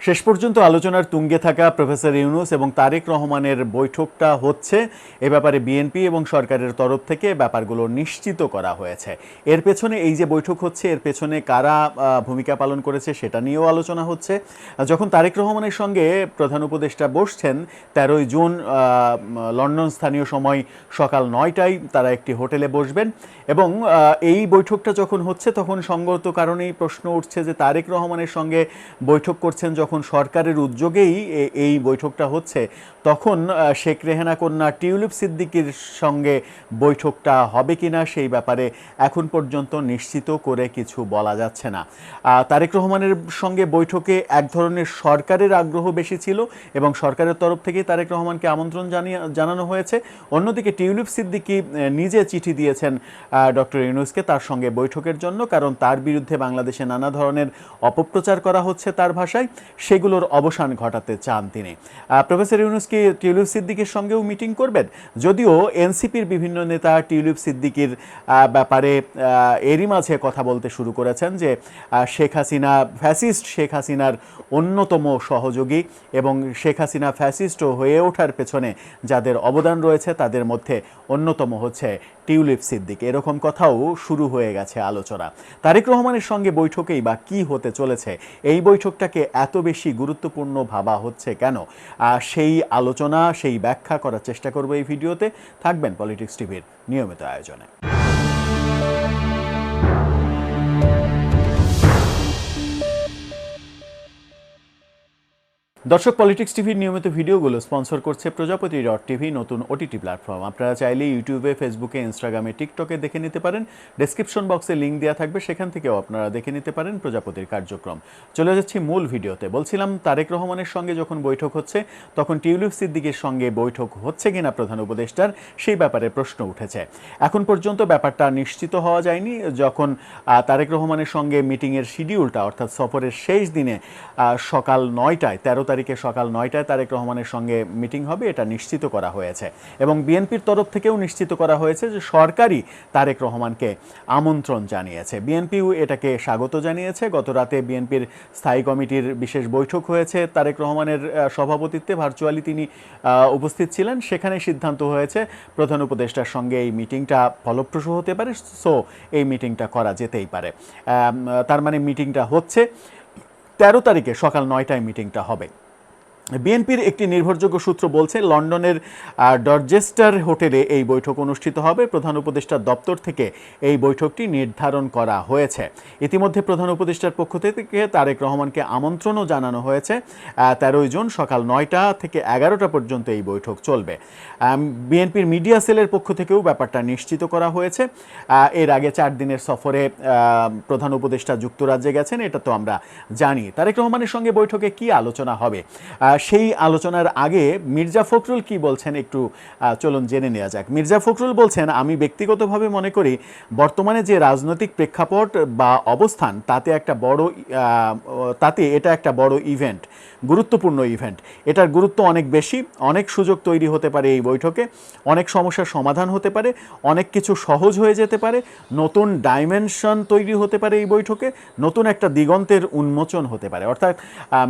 শেষ পর্যন্ত আলোচনার তুঙ্গে থাকা প্রফেসর ইউনূস এবং তারেক রহমানের বৈঠকটা হচ্ছে, এ ব্যাপারে বিএনপি এবং সরকারের তরফ থেকে ব্যাপারগুলো নিশ্চিত করা হয়েছে। এর পেছনে এই যে বৈঠক হচ্ছে, এর পেছনে কারা ভূমিকা পালন করেছে সেটা নিয়েও আলোচনা হচ্ছে। যখন তারেক রহমানের সঙ্গে প্রধান উপদেষ্টা বসছেন 13ই জুন লন্ডন স্থানীয় সময় সকাল 9টায় তারা একটি হোটেলে বসবেন এবং এই বৈঠকটা যখন হচ্ছে তখন সঙ্গত কারণেই প্রশ্ন উঠছে যে তারেক রহমানের সঙ্গে বৈঠক করছেন যখন সরকারের উদ্যোগেই এই বৈঠকটা হচ্ছে, তখন শেখ রেহানা কন্যা টিউলিপ সিদ্দিকীর সঙ্গে বৈঠকটা হবে কিনা সেই ব্যাপারে এখন পর্যন্ত নিশ্চিত করে কিছু বলা যাচ্ছে না। তারেক রহমানের সঙ্গে বৈঠকে এক ধরনের সরকারের আগ্রহ বেশি ছিল এবং সরকারের তরফ থেকে তারেক রহমানকে আমন্ত্রণ জানানো হয়েছে। অন্যদিকে টিউলিপ সিদ্দিকী নিজে চিঠি দিয়েছেন ডক্টর ইউনূসকে তার সঙ্গে বৈঠকের জন্য, কারণ তার বিরুদ্ধে বাংলাদেশে নানা ধরনের অপপ্রচার করা হচ্ছে তার ভাষায়, সেগুলোর অবসান ঘটাতে চান তিনি। প্রফেসর ইউনূস কি টিউলিপ সিদ্দিকীর সঙ্গেও মিটিং করবেন? যদিও এনসিপির বিভিন্ন নেতা টিউলিপ সিদ্দিকীর ব্যাপারে এরই মাঝে কথা বলতে শুরু করেছেন যে শেখ হাসিনা ফ্যাসিস্ট, শেখ হাসিনার অন্যতম সহযোগী এবং শেখ হাসিনা ফ্যাসিস্ট হয়ে ওঠার পেছনে যাদের অবদান রয়েছে তাদের মধ্যে অন্যতম হচ্ছে টিউলিপ সিদ্দিক। এরকম কথাও শুরু হয়ে গেছে আলোচনা। তারেক রহমানের সঙ্গে বৈঠকেই বা কি হতে চলেছে, এই বৈঠকটাকে এত বেশি গুরুত্বপূর্ণ ভাবা হচ্ছে কেন, সেই আলোচনা, সেই ব্যাখ্যা করার চেষ্টা করব এই ভিডিওতে। থাকবেন পলিটিক্স টিভির নিয়মিত আয়োজনে। দর্শক, পলিটিক্স টিভির নিয়মিত ভিডিওগুলো স্পন্সর করছে প্রজাপতি.টিভি, নতুন ওটিটি প্ল্যাটফর্ম। আপনারা চাইলে ইউটিউবে, ফেসবুকে, ইনস্টাগ্রামে, টিকটকে দেখে নিতে পারেন। ডেসক্রিপশন বক্সে লিঙ্ক দেওয়া থাকবে, সেখান থেকেও আপনারা দেখে নিতে পারেন প্রজাপতির কার্যক্রম। চলে যাচ্ছি মূল ভিডিওতে। বলছিলাম তারেক রহমানের সঙ্গে যখন বৈঠক হচ্ছে তখন টিউলিপ সিদ্দিকীর সঙ্গে বৈঠক হচ্ছে কিনা প্রধান উপদেষ্টার, সেই ব্যাপারে প্রশ্ন উঠেছে। এখন পর্যন্ত ব্যাপারটা নিশ্চিত হওয়া যায়নি। যখন তারেক রহমানের সঙ্গে মিটিংয়ের শিডিউলটা অর্থাৎ সফরের শেষ দিনে সকাল 9টায় 13 তারিখে সকাল 9টায় তারেক রহমানের সঙ্গে মিটিং হবে, এটা নিশ্চিত করা হয়েছে এবং বিএনপির তরফ থেকেও নিশ্চিত করা হয়েছে যে সরকারই তারেক রহমানকে আমন্ত্রণ জানিয়েছে। বিএনপিও এটাকে স্বাগত জানিয়েছে। গত রাতে বিএনপির স্থায়ী কমিটির বিশেষ বৈঠক হয়েছে, তারেক রহমানের সভাপতিত্বে ভার্চুয়ালি তিনি উপস্থিত ছিলেন। সেখানে সিদ্ধান্ত হয়েছে প্রধান উপদেষ্টার সঙ্গে এই মিটিংটা ফলপ্রসূ হতে পারে, সো এই মিটিংটা করা যেতেই পারে। তার মানে মিটিংটা হচ্ছে 13 তারিখে সকাল 9টায় মিটিংটা হবে। বিএনপির একটি নির্ভরযোগ্য সূত্র বলছে লন্ডনের ডরচেস্টার হোটেলে এই বৈঠক অনুষ্ঠিত হবে। প্রধান উপদেষ্টার দপ্তর থেকে এই বৈঠকটি নির্ধারণ করা হয়েছে। ইতিমধ্যে প্রধান উপদেষ্টার পক্ষ থেকে তারেক রহমানকে আমন্ত্রণও জানানো হয়েছে। 13ই জুন সকাল 9টা থেকে 11টা পর্যন্ত এই বৈঠক চলবে। বিএনপির মিডিয়া সেলের পক্ষ থেকেও ব্যাপারটা নিশ্চিত করা হয়েছে। এর আগে 4 দিনের সফরে প্রধান উপদেষ্টা যুক্তরাজ্যে গেছেন, এটা তো আমরা জানি। তারেক রহমানের সঙ্গে বৈঠকে কি আলোচনা হবে, সেই আলোচনার আগে মির্জা ফখরুল কি বলছেন একটু চলুন জেনে নেওয়া যাক। মির্জা ফখরুল বলছেন, আমি ব্যক্তিগতভাবে মনে করি বর্তমানে যে রাজনৈতিক প্রেক্ষাপট বা অবস্থান তাতে এটা একটা বড় ইভেন্ট, গুরুত্বপূর্ণ ইভেন্ট। এটার গুরুত্ব অনেক বেশি, অনেক সুযোগ তৈরি হতে পারে এই বৈঠকে, অনেক সমস্যার সমাধান হতে পারে, অনেক কিছু সহজ হয়ে যেতে পারে, নতুন ডাইমেনশন তৈরি হতে পারে এই বৈঠকে, নতুন একটা দিগন্তের উন্মোচন হতে পারে। অর্থাৎ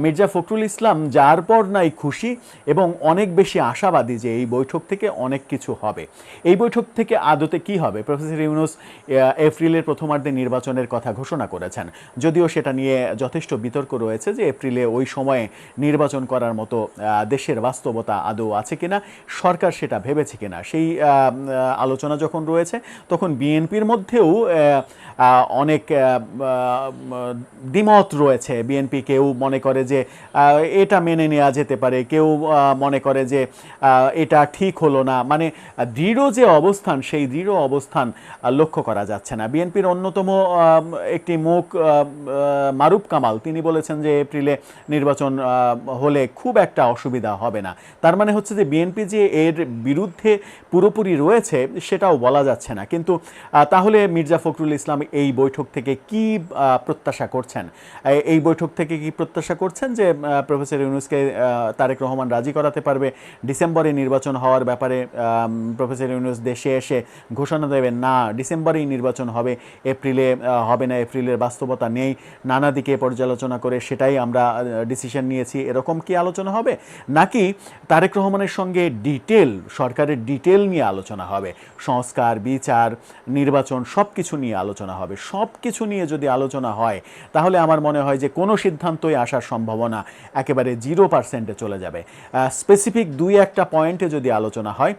মির্জা ফখরুল ইসলাম যার পর নাই খুশি এবং অনেক বেশি আশাবাদী যে এই বৈঠক থেকে অনেক কিছু হবে। এই বৈঠক থেকে আদতে কি হবে? প্রফেসর ইউনূস এপ্রিলের প্রথমার্ধে নির্বাচনের কথা ঘোষণা করেছেন, যদিও সেটা নিয়ে যথেষ্ট বিতর্ক রয়েছে যে এপ্রিলে ওই সময়ে নির্বাচন করার মতো দেশের বাস্তবতা আদৌ আছে কিনা, সরকার সেটা ভেবেছে কিনা। সেই আলোচনা যখন রয়েছে তখন বিএনপির মধ্যেও অনেক দ্বিমত রয়েছে। বিএনপি কেউ মনে করে যে এটা মেনে নেওয়া যেতে পারে, কেউ মনে করে যে এটা ঠিক হলো না। মানে দৃঢ় যে অবস্থান, সেই দৃঢ় অবস্থান লক্ষ্য করা যাচ্ছে না। বিএনপির অন্যতম একটি মুখ মারুফ কামাল, তিনি বলেছেন যে এপ্রিলে নির্বাচন হলে খুব একটা অসুবিধা হবে না। তার মানে হচ্ছে যে বিএনপি যে এর বিরুদ্ধে পুরোপুরি রয়েছে সেটাও বলা যাচ্ছে না। কিন্তু তাহলে মির্জা ফখরুল ইসলাম এই বৈঠক থেকে কি প্রত্যাশা করছেন? এই বৈঠক থেকে কি প্রত্যাশা করছেন যে প্রফেসর ইউনূসকে তারেক রহমান রাজি করাতে পারবে ডিসেম্বরে নির্বাচন হওয়ার ব্যাপারে। প্রফেসর ইউনূস দেশে এসে ঘোষণা দেবেন না ডিসেম্বরেই নির্বাচন হবে, এপ্রিলে হবে না, এপ্রিলের বাস্তবতা নেই, নানা দিকে পর্যালোচনা করে সেটাই আমরা ডিসিশন নিয়েছি, এরকম কি আলোচনা হবে? নাকি তারেক রহমানের সঙ্গে ডিটেল, সরকারের ডিটেল নিয়ে আলোচনা হবে, সংস্কার, বিচার, নির্বাচন সব কিছু নিয়ে আলোচনা হবে? সব কিছু নিয়ে যদি আলোচনা হয় তাহলে আমার মনে হয় যে কোনো সিদ্ধান্তই আসার সম্ভাবনা একেবারে 0%-এ চলে যাবে। স্পেসিফিক 2-1টা পয়েন্টে যদি আলোচনা হয়,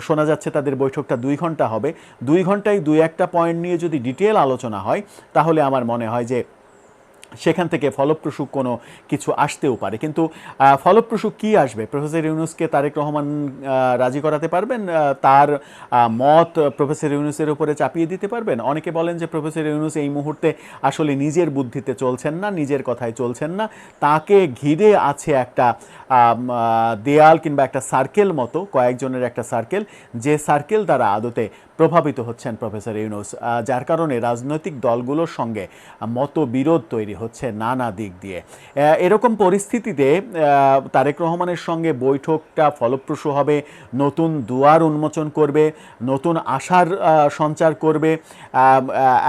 শোনা যাচ্ছে তাদের বৈঠকটা 2 ঘন্টা হবে, 2 ঘন্টায় 2-1টা পয়েন্ট নিয়ে যদি ডিটেল আলোচনা হয় তাহলে আমার মনে হয় যে সেখান থেকে ফলপ্রসূ কোনো কিছু আসতেও পারে। কিন্তু ফলপ্রসূ কি আসবে? প্রফেসর ইউনূসকে তারেক রহমান রাজি করাতে পারবেন? তার মত প্রফেসর ইউনূসের উপরে চাপিয়ে দিতে পারবেন? অনেকে বলেন যে প্রফেসর ইউনূস এই মুহূর্তে আসলে নিজের বুদ্ধিতে চলছেন না, নিজের কথায় চলছেন না, তাকে ঘিরে আছে একটা দেয়াল কিংবা একটা সার্কেল মতো, কয়েকজনের একটা সার্কেল, যে সার্কেল দ্বারা আদতে প্রভাবিত হচ্ছেন প্রফেসর ইউনূস, যার কারণে রাজনৈতিক দলগুলোর সঙ্গে মতবিরোধ তৈরি হচ্ছে নানা দিক দিয়ে। এরকম পরিস্থিতিতে তারেক রহমানের সঙ্গে বৈঠকটা ফলপ্রসূ হবে, নতুন দুয়ার উন্মোচন করবে, নতুন আশার সঞ্চার করবে,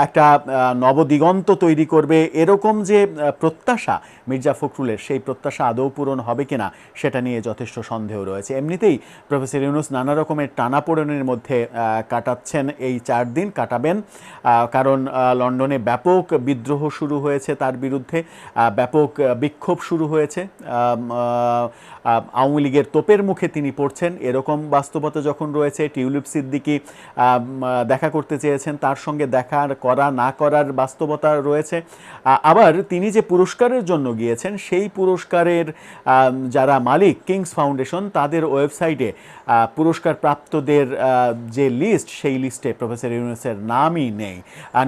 একটা নবদিগন্ত তৈরি করবে, এরকম যে প্রত্যাশা মির্জা ফখরুলের, সেই প্রত্যাশা আদৌ পূরণ হবে কিনা সেটা নিয়ে যথেষ্ট সন্দেহ রয়েছে। এমনিতেই প্রফেসর ইউনূস নানা রকমের টানাপোড়েনের মধ্যে কাটাচ্ছেন, এই 4 দিন কাটাবেন, কারণ লন্ডনে ব্যাপক বিদ্রোহ শুরু হয়েছে তার বিরুদ্ধে, ব্যাপক বিক্ষোভ শুরু হয়েছে, আওয়ামী লীগের তোপের মুখে তিনি পড়ছেন, এরকম বাস্তবতা যখন রয়েছে। টিউলিপ সিদ্দিকী দেখা করতে চেয়েছেন, তার সঙ্গে দেখা করা না করার বাস্তবতা রয়েছে। আবার তিনি যে পুরস্কারের জন্য গিয়েছেন, সেই পুরস্কারের যারা মালিক কিংস ফাউন্ডেশন, তাদের ওয়েবসাইটে পুরস্কার প্রাপ্তদের যে লিস্ট, সেই লিস্টে প্রফেসর ইউনূসের নামই নেই।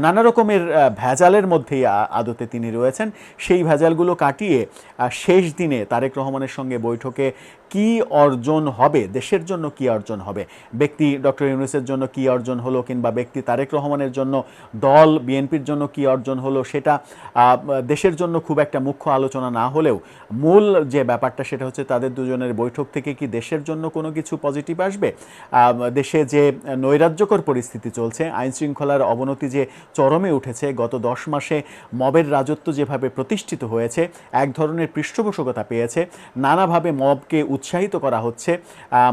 নানা রকমের ভেজালের মধ্যেই আদতে তিনি রয়েছেন। সেই ভেজালগুলো কাটিয়ে শেষ দিনে তারেক রহমানের সঙ্গে বৈঠকে কি অর্জন হবে, দেশের জন্য কি অর্জন হবে, ব্যক্তি ডক্টর ইউনূসের জন্য কি অর্জন হলো, কিংবা ব্যক্তি তারেক রহমানের জন্য, দল বিএনপির জন্য কি অর্জন হলো, সেটা দেশের জন্য খুব একটা মুখ্য আলোচনা না হলেও মূল যে ব্যাপারটা সেটা হচ্ছে তাদের দুজনের বৈঠক থেকে কি দেশের জন্য কোনো কিছু পজিটিভ আসবে। দেশে যে নৈরাজ্যকর পরিস্থিতি চলছে, আইনশৃঙ্খলার অবনতি যে চরমে উঠেছে, গত 10 মাসে মবের রাজত্ব যেভাবে প্রতিষ্ঠিত হয়েছে, এক ধরনের পৃষ্ঠপোষকতা পেয়েছে, নানাভাবে মবকে উৎসাহিত করা হচ্ছে,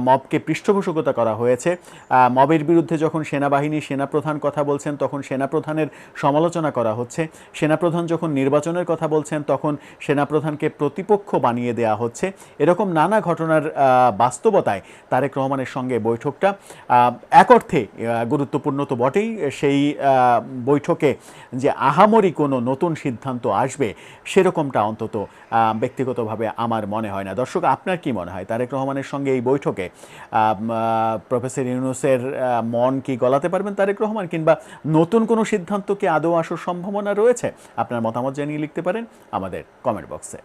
মবকে পৃষ্ঠপোষকতা করা হয়েছে। মবের বিরুদ্ধে যখন সেনাবাহিনী, সেনাপ্রধান কথা বলছেন তখন সেনাপ্রধানের সমালোচনা করা হচ্ছে, সেনাপ্রধান যখন নির্বাচনের কথা বলছেন তখন সেনাপ্রধানকে প্রতিপক্ষ বানিয়ে দেওয়া হচ্ছে। এরকম নানা ঘটনার বাস্তবতায় তারেক রহমানের সঙ্গে বৈঠকটা এক অর্থে গুরুত্বপূর্ণ তো বটেই, সেই বৈঠকে যে আহামরি কোনো নতুন সিদ্ধান্ত আসবে সেরকমটা অন্তত ব্যক্তিগতভাবে আমার মনে হয় না। দর্শক, আপনার কি মনে হয় তারেক রহমানের সঙ্গে এই বৈঠকে প্রফেসর ইউনূসের মন কি গলাতে পারবেন তারেক রহমান, কিংবা নতুন কোনো সিদ্ধান্ত কি আদৌ আসার সম্ভাবনা রয়েছে? আপনার মতামত জানিয়ে লিখতে পারেন আমাদের কমেন্ট বক্সে।